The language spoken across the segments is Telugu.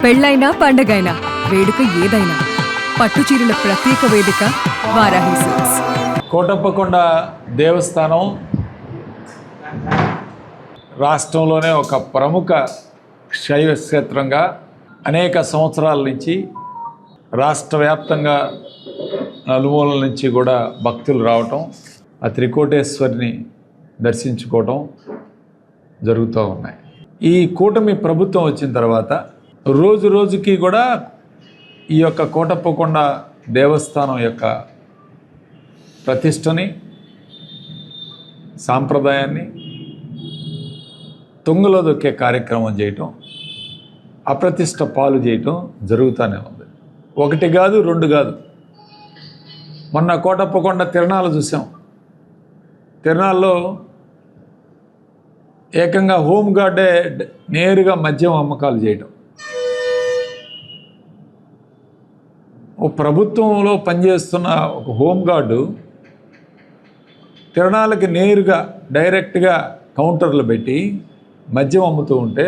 పెళ్ళైనా పండగైనా వేడుక ఏదైనా పట్టుచీరల ప్రత్యేక వేదిక వారాహి సిల్క్స్. కోటప్పకొండ దేవస్థానం రాష్ట్రంలోనే ఒక ప్రముఖ శైవ క్షేత్రంగా అనేక సంవత్సరాల నుంచి రాష్ట్ర వ్యాప్తంగా నలుమూలల నుంచి కూడా భక్తులు రావటం, ఆ త్రికోటేశ్వరిని దర్శించుకోవటం జరుగుతూ ఉన్నాయి. ఈ కూటమి ప్రభుత్వం వచ్చిన తర్వాత రోజు రోజుకి కూడా ఈ యొక్క కోటప్పకొండ దేవస్థానం యొక్క ప్రతిష్టని, సాంప్రదాయాన్ని తుంగలో దొక్కే కార్యక్రమం చేయటం, అప్రతిష్ట పాలు చేయటం జరుగుతూనే ఉంది. ఒకటి కాదు, రెండు కాదు. మొన్న కోటప్పకొండ తిరణాలు చూసాం. తిరణాల్లో ఏకంగా హోమ్ గార్డే నేరుగా మద్యం అమ్మకాలు చేయటం. ఓ ప్రభుత్వంలో పనిచేస్తున్న ఒక హోమ్ గార్డు తిరణాలకి నేరుగా డైరెక్ట్గా కౌంటర్లు పెట్టి మద్యం అమ్ముతూ ఉంటే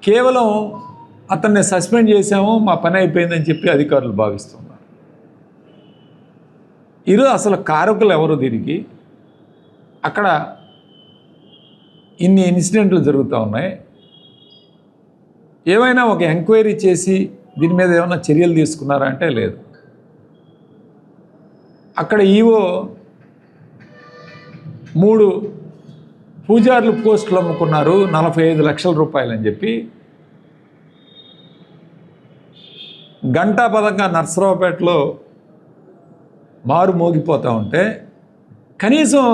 కేవలం అతన్ని సస్పెండ్ చేసాము, మా పని అయిపోయిందని చెప్పి అధికారులు భావిస్తున్నారు. ఈరోజు అసలు కారకులు ఎవరు దీనికి? అక్కడ ఇన్ని ఇన్సిడెంట్లు జరుగుతూ ఉన్నాయి. ఏమైనా ఒక ఎంక్వైరీ చేసి దీని మీద ఏమైనా చర్యలు తీసుకున్నారా అంటే లేదు. అక్కడ ఈవో 3 పూజారులు పోస్టులు అమ్ముకున్నారు 45 లక్షల రూపాయలు అని చెప్పి గంటాపదంగా నర్సరావుపేటలో మారు మోగిపోతూ ఉంటే కనీసం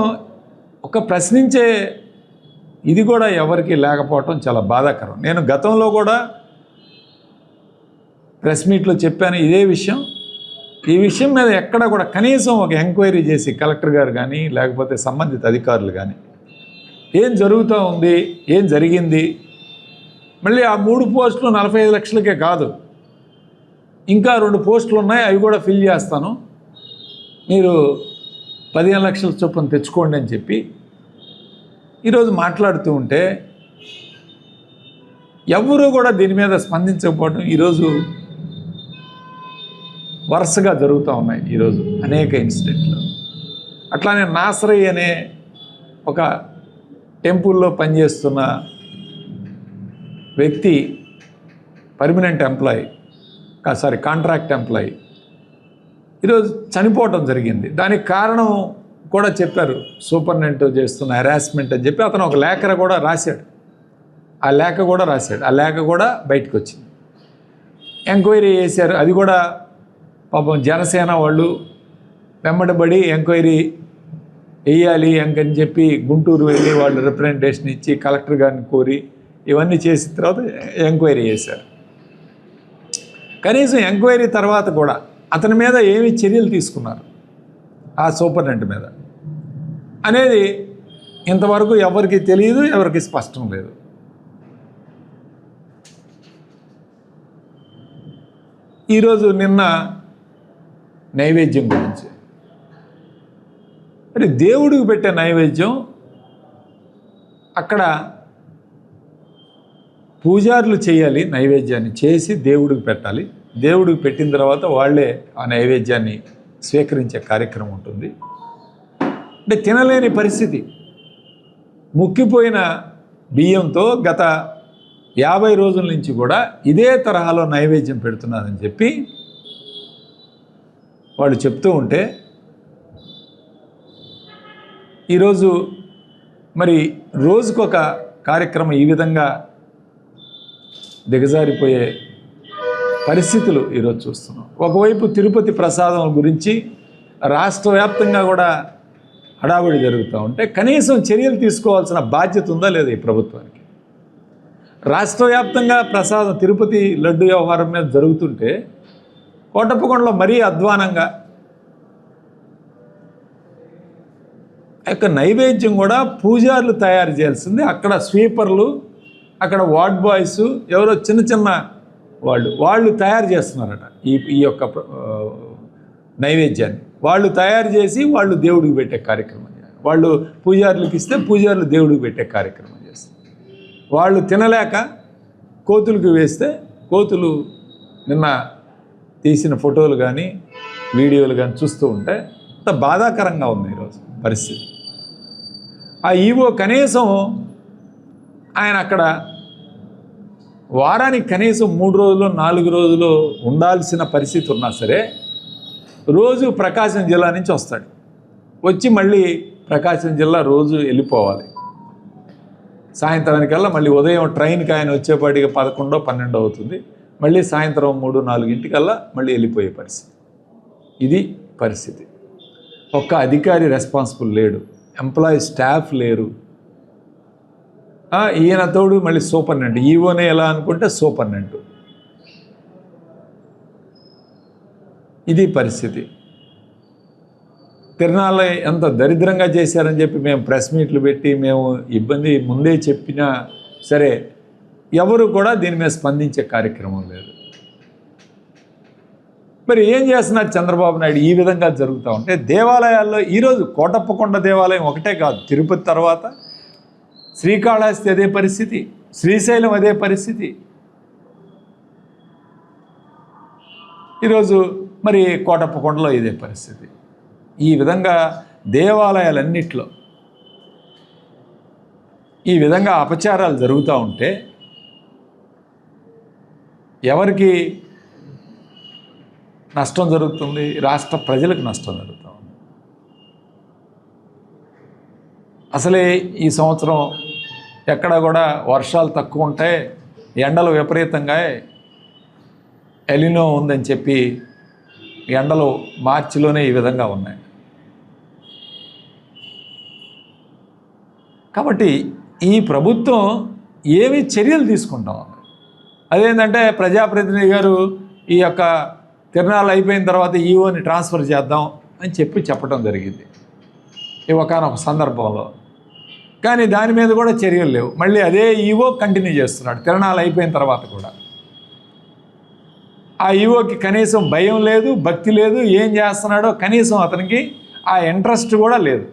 ఒక ప్రశ్నించే ఇది కూడా ఎవరికి లేకపోవటం చాలా బాధాకరం. నేను గతంలో కూడా ప్రెస్ మీట్లో చెప్పాను ఇదే విషయం. ఈ విషయం మీద ఎక్కడ కూడా కనీసం ఒక ఎంక్వైరీ చేసి కలెక్టర్ గారు కానీ లేకపోతే సంబంధిత అధికారులు కానీ ఏం జరుగుతూ ఉంది, ఏం జరిగింది, మళ్ళీ ఆ 3 పోస్టులు 45 లక్షలకే కాదు, ఇంకా 2 పోస్టులు ఉన్నాయి, అవి కూడా ఫిల్ చేస్తాను, మీరు 15 లక్షల చొప్పున తెచ్చుకోండి అని చెప్పి ఈరోజు మాట్లాడుతూ ఉంటే ఎవరూ కూడా దీని మీద స్పందించకపోవడం ఈరోజు వరుసగా జరుగుతూ ఉన్నాయి. ఈరోజు అనేక ఇన్సిడెంట్లు. అట్లానే నాసరై అనే ఒక టెంపుల్లో పనిచేస్తున్న వ్యక్తి పర్మనెంట్ ఎంప్లాయీ, కాంట్రాక్ట్ ఎంప్లాయీ ఈరోజు చనిపోవటం జరిగింది. దానికి కారణం కూడా చెప్పారు, సూపరింటెండెంట్ చేస్తున్న హెరాస్మెంట్ అని చెప్పి అతను ఒక లేఖ కూడా రాశాడు. ఆ లేఖ కూడా బయటకు వచ్చింది. ఎంక్వైరీ చేశారు. అది కూడా పాపం జనసేన వాళ్ళు వెంబడబడి ఎంక్వైరీ వేయాలి అని చెప్పి గుంటూరు వెళ్ళి వాళ్ళు రిప్రజెంటేషన్ ఇచ్చి కలెక్టర్ గారిని కోరి ఇవన్నీ చేసిన తర్వాత ఎంక్వైరీ చేశారు. కనీసం ఎంక్వైరీ తర్వాత కూడా అతని మీద ఏమి చర్యలు తీసుకున్నారు ఆ సూపరింటెండెంట్ మీద అనేది ఇంతవరకు ఎవరికి తెలియదు, ఎవరికి స్పష్టం లేదు. ఈరోజు నిన్న నైవేద్యం గురించి, అంటే దేవుడికి పెట్టే నైవేద్యం అక్కడ పూజారులు చేయాలి, నైవేద్యాన్ని చేసి దేవుడికి పెట్టాలి. దేవుడికి పెట్టిన తర్వాత వాళ్ళే ఆ నైవేద్యాన్ని స్వీకరించే కార్యక్రమం ఉంటుంది. అంటే తినలేని పరిస్థితి, ముక్కిపోయిన బియ్యంతో గత 50 రోజుల నుంచి కూడా ఇదే తరహాలో నైవేద్యం పెడుతున్నారని చెప్పి వాళ్ళు చెప్తూ ఉంటే ఈరోజు మరి రోజుకొక కార్యక్రమం ఈ విధంగా దిగజారిపోయే పరిస్థితులు ఈరోజు చూస్తున్నాం. ఒకవైపు తిరుపతి ప్రసాదం గురించి రాష్ట్ర వ్యాప్తంగా కూడా హడావుడి జరుగుతూ ఉంటే కనీసం చర్యలు తీసుకోవాల్సిన బాధ్యత ఉందా లేదా ఈ ప్రభుత్వానికి? రాష్ట్ర వ్యాప్తంగా ప్రసాదం తిరుపతి లడ్డు వ్యవహారం మీద జరుగుతుంటే కోటప్పకొండలో మరీ అధ్వానంగా యొక్క నైవేద్యం కూడా పూజారులు తయారు చేయాల్సింది. అక్కడ స్వీపర్లు, అక్కడ వార్డ్ బాయ్స్, ఎవరో చిన్న వాళ్ళు తయారు చేస్తున్నారట ఈ యొక్క నైవేద్యాన్ని. వాళ్ళు తయారు చేసి వాళ్ళు దేవుడికి పెట్టే కార్యక్రమం, వాళ్ళు పూజారులకు ఇస్తే పూజారులు దేవుడికి పెట్టే కార్యక్రమం చేస్తారు. వాళ్ళు తినలేక కోతులకు వేస్తే కోతులు నిన్న తీసిన ఫోటోలు కానీ వీడియోలు కానీ చూస్తూ ఉంటే అంత బాధాకరంగా ఉంది ఈరోజు పరిస్థితి. ఆ ఈవో కనీసం ఆయన అక్కడ వారానికి కనీసం 3 రోజులు 4 రోజులు ఉండాల్సిన పరిస్థితి ఉన్నా సరే రోజు ప్రకాశం జిల్లా నుంచి వస్తాడు, వచ్చి మళ్ళీ ప్రకాశం జిల్లా రోజు వెళ్ళిపోవాలి. సాయంత్రానికల్లా మళ్ళీ ఉదయం ట్రైన్కి ఆయన వచ్చేపాటికి 11, 12 అవుతుంది. మళ్ళీ సాయంత్రం 3, 4 మళ్ళీ వెళ్ళిపోయే పరిస్థితి. ఇది పరిస్థితి. ఒక్క అధికారి రెస్పాన్సిబుల్ లేడు, ఎంప్లాయీ స్టాఫ్ లేరు. ఈయన తోడు మళ్ళీ సూపర్నెంట్, ఈవోనే ఎలా అనుకుంటే సూపర్నెంట్. ఇది పరిస్థితి. తిరునాళ్ళ ఎంత దరిద్రంగా చేశారని చెప్పి మేము ప్రెస్ మీట్లు పెట్టి మేము ఇబ్బంది ముందే చెప్పినా సరే ఎవరు కూడా దీని మీద స్పందించే కార్యక్రమం లేదు. మరి ఏం చేస్తున్నారు చంద్రబాబు నాయుడు? ఈ విధంగా జరుగుతూ ఉంటే దేవాలయాల్లో ఈరోజు కోటప్పకొండ దేవాలయం ఒకటే కాదు, తిరుపతి తర్వాత శ్రీకాళహస్తి అదే పరిస్థితి, శ్రీశైలం అదే పరిస్థితి. ఈరోజు మరి కోటప్పకొండలో ఇదే పరిస్థితి. ఈ విధంగా దేవాలయాలన్నిట్లో ఈ విధంగా అపచారాలు జరుగుతూ ఉంటే ఎవరికి నష్టం జరుగుతుంది? రాష్ట్ర ప్రజలకు నష్టం జరుగుతూ ఉంది. అసలే ఈ సంవత్సరం ఎక్కడ కూడా వర్షాలు తక్కువ ఉంటాయి, ఎండలు విపరీతంగా ఎలినో ఉందని చెప్పి ఎండలు మార్చిలోనే ఈ విధంగా ఉన్నాయి. కాబట్టి ఈ ప్రభుత్వం ఏమి చర్యలు తీసుకుంటాం? అదేంటంటే ప్రజాప్రతినిధి గారు ఈ యొక్క తిరునాళ్ళు అయిపోయిన తర్వాత ఈవోని ట్రాన్స్ఫర్ చేద్దాం అని చెప్పడం జరిగింది ఈ ఒకనొక సందర్భంలో. కానీ దాని మీద కూడా చర్యలు లేవు. మళ్ళీ అదే ఈవో కంటిన్యూ చేస్తున్నాడు తిరునాళ్ళు అయిపోయిన తర్వాత కూడా. ఆ ఈవోకి కనీసం భయం లేదు, భక్తి లేదు, ఏం చేస్తున్నాడో కనీసం అతనికి ఆ ఇంట్రెస్ట్ కూడా లేదు.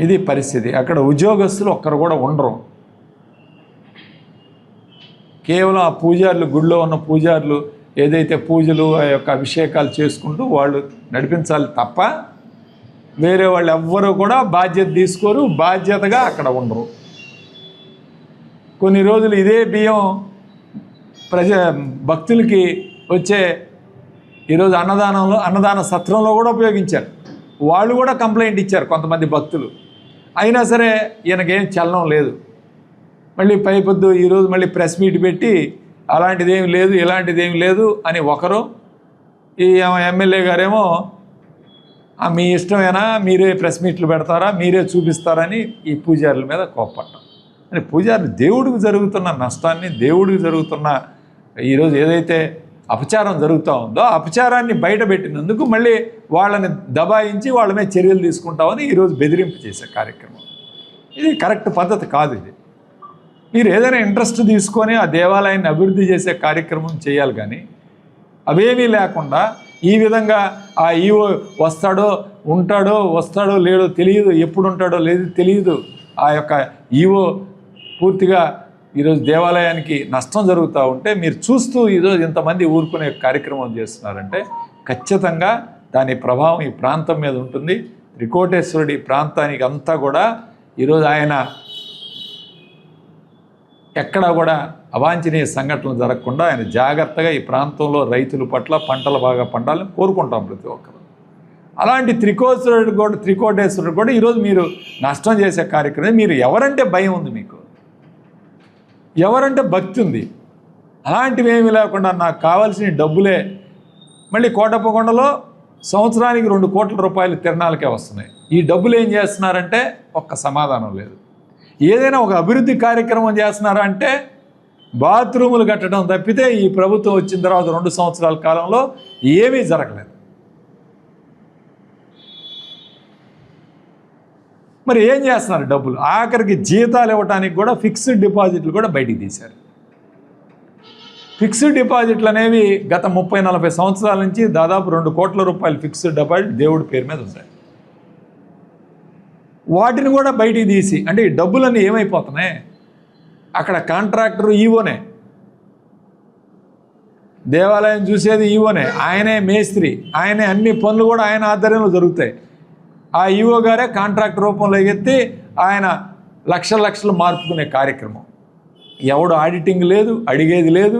ఇది పరిస్థితి. అక్కడ ఉద్యోగస్తులు ఒక్కరు కూడా ఉండరు. కేవలం ఆ పూజారులు, గుడిలో ఉన్న పూజారులు ఏదైతే పూజలు ఆ యొక్క అభిషేకాలు చేసుకుంటూ వాళ్ళు నడిపించాలి తప్ప వేరే వాళ్ళు ఎవ్వరూ కూడా బాధ్యత తీసుకోరు, బాధ్యతగా అక్కడ ఉండరు. కొన్ని రోజులు ఇదే బియ్యం భక్తులకి వచ్చే ఈరోజు అన్నదాన సత్రంలో కూడా ఉపయోగించారు. వాళ్ళు కూడా కంప్లైంట్ ఇచ్చారు కొంతమంది భక్తులు. అయినా సరే ఈయనకేం చలనం లేదు. మళ్ళీ పైపొద్దు ఈరోజు మళ్ళీ ప్రెస్ మీట్ పెట్టి అలాంటిదేమి లేదు, ఇలాంటిదేమి లేదు అని ఒకరు, ఈ ఎమ్మెల్యే గారేమో మీ ఇష్టమేనా, మీరే ప్రెస్ మీట్లు పెడతారా, మీరే చూపిస్తారని ఈ పూజారుల మీద కోప్పడ్డాం. అని పూజారులు దేవుడికి జరుగుతున్న నష్టాన్ని, దేవుడికి జరుగుతున్న ఈరోజు ఏదైతే అపచారం జరుగుతూ ఉందో అపచారాన్ని బయటపెట్టినందుకు మళ్ళీ వాళ్ళని దబాయించి వాళ్ళ మీద చర్యలు తీసుకుంటామని ఈరోజు బెదిరింపు చేసే కార్యక్రమం. ఇది కరెక్ట్ పద్ధతి కాదు. ఇది మీరు ఏదైనా ఇంట్రెస్ట్ తీసుకొని ఆ దేవాలయాన్ని అభివృద్ధి చేసే కార్యక్రమం చేయాలి. కానీ అవేమీ లేకుండా ఈ విధంగా ఆ ఈవో వస్తాడో లేడో తెలియదు, ఎప్పుడు ఉంటాడో లేదు తెలియదు. ఆ యొక్క ఈవో పూర్తిగా ఈరోజు దేవాలయానికి నష్టం జరుగుతూ ఉంటే మీరు చూస్తూ ఈరోజు ఇంతమంది ఊరుకునే కార్యక్రమం చేస్తున్నారంటే ఖచ్చితంగా దాని ప్రభావం ఈ ప్రాంతం మీద ఉంటుంది. త్రికోటేశ్వరుడి ప్రాంతానికి అంతా కూడా ఈరోజు ఆయన ఎక్కడా కూడా అవాంఛనీయ సంఘటనలు జరగకుండా ఆయన జాగ్రత్తగా ఈ ప్రాంతంలో రైతుల పట్ల పంటలు బాగా పండాలని కోరుకుంటాం ప్రతి ఒక్కరు. అలాంటి త్రికోటేశ్వరుడు కూడా ఈరోజు మీరు నష్టం చేసే కార్యక్రమం. మీరు ఎవరంటే భయం ఉంది, మీకు ఎవరంటే భక్తి ఉంది, అలాంటివి ఏమీ లేకుండా నాకు కావాల్సిన డబ్బులే. మళ్ళీ కోటప్పకొండలో సంవత్సరానికి 2 కోట్ల రూపాయలు తిరణాలకే వస్తున్నాయి. ఈ డబ్బులు ఏం చేస్తున్నారంటే ఒక్క సమాధానం లేదు. ఏదైనా ఒక అభివృద్ధి కార్యక్రమం చేస్తున్నారా అంటే బాత్రూములు కట్టడం తప్పితే ఈ ప్రభుత్వం వచ్చిన తర్వాత 2 సంవత్సరాల కాలంలో ఏమీ జరగలేదు. మరి ఏం చేస్తున్నారు డబ్బులు? ఆఖరికి జీతాలు ఇవ్వడానికి కూడా ఫిక్స్డ్ డిపాజిట్లు కూడా బయటికి తీశారు. ఫిక్స్డ్ డిపాజిట్లు అనేవి గత 30-40 సంవత్సరాల నుంచి దాదాపు 2 కోట్ల రూపాయలు ఫిక్స్డ్ డిపాజిట్ దేవుడి పేరు మీద ఉంటాయి. వాటిని కూడా బయటికి తీసి, అంటే ఈ డబ్బులన్నీ ఏమైపోతున్నాయి, అక్కడ కాంట్రాక్టర్ ఈవోనే, దేవాలయం చూసేది ఈవోనే, ఆయనే మేస్త్రి, ఆయనే అన్ని పనులు కూడా ఆయన ఆధ్వర్యంలో జరుగుతాయి. ఆ ఈవో గారే కాంట్రాక్ట్ రూపంలో ఎత్తి ఆయన లక్షలు మార్పుకునే కార్యక్రమం. ఎవడు ఆడిటింగ్ లేదు, అడిగేది లేదు,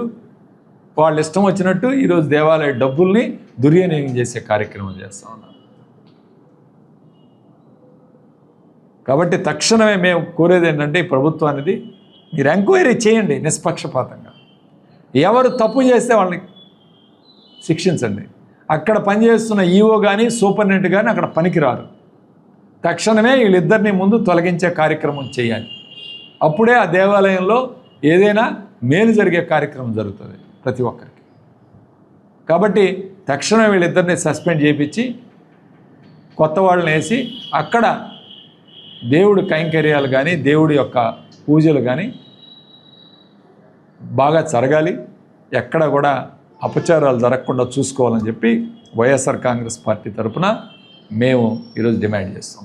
వాళ్ళు ఇష్టం వచ్చినట్టు ఈరోజు దేవాలయ డబ్బుల్ని దుర్వినియోగం చేసే కార్యక్రమం చేస్తూ ఉన్నారు. కాబట్టి తక్షణమే మేము కోరేది ఏంటంటే ఈ ప్రభుత్వానికి మీరు ఎంక్వైరీ చేయండి నిష్పక్షపాతంగా. ఎవరు తప్పు చేస్తే వాళ్ళని శిక్షించండి. అక్కడ పనిచేస్తున్న ఈవో కానీ సూపరింటెండెంట్ కానీ అక్కడ పనికిరారు. తక్షణమే వీళ్ళిద్దరిని ముందు తొలగించే కార్యక్రమం చేయాలి. అప్పుడే ఆ దేవాలయంలో ఏదైనా మేలు జరిగే కార్యక్రమం జరుగుతుంది ప్రతి ఒక్కరికి. కాబట్టి తక్షణమే వీళ్ళిద్దరిని సస్పెండ్ చేయించి కొత్త వాళ్ళని వేసి అక్కడ దేవుడి కైంకర్యాలు కానీ దేవుడి యొక్క పూజలు కానీ బాగా జరగాలి. ఎక్కడ కూడా అపచారాలు జరగకుండా చూసుకోవాలని చెప్పి వైఎస్ఆర్ కాంగ్రెస్ పార్టీ తరఫున మేము ఈరోజు డిమాండ్ చేస్తాం.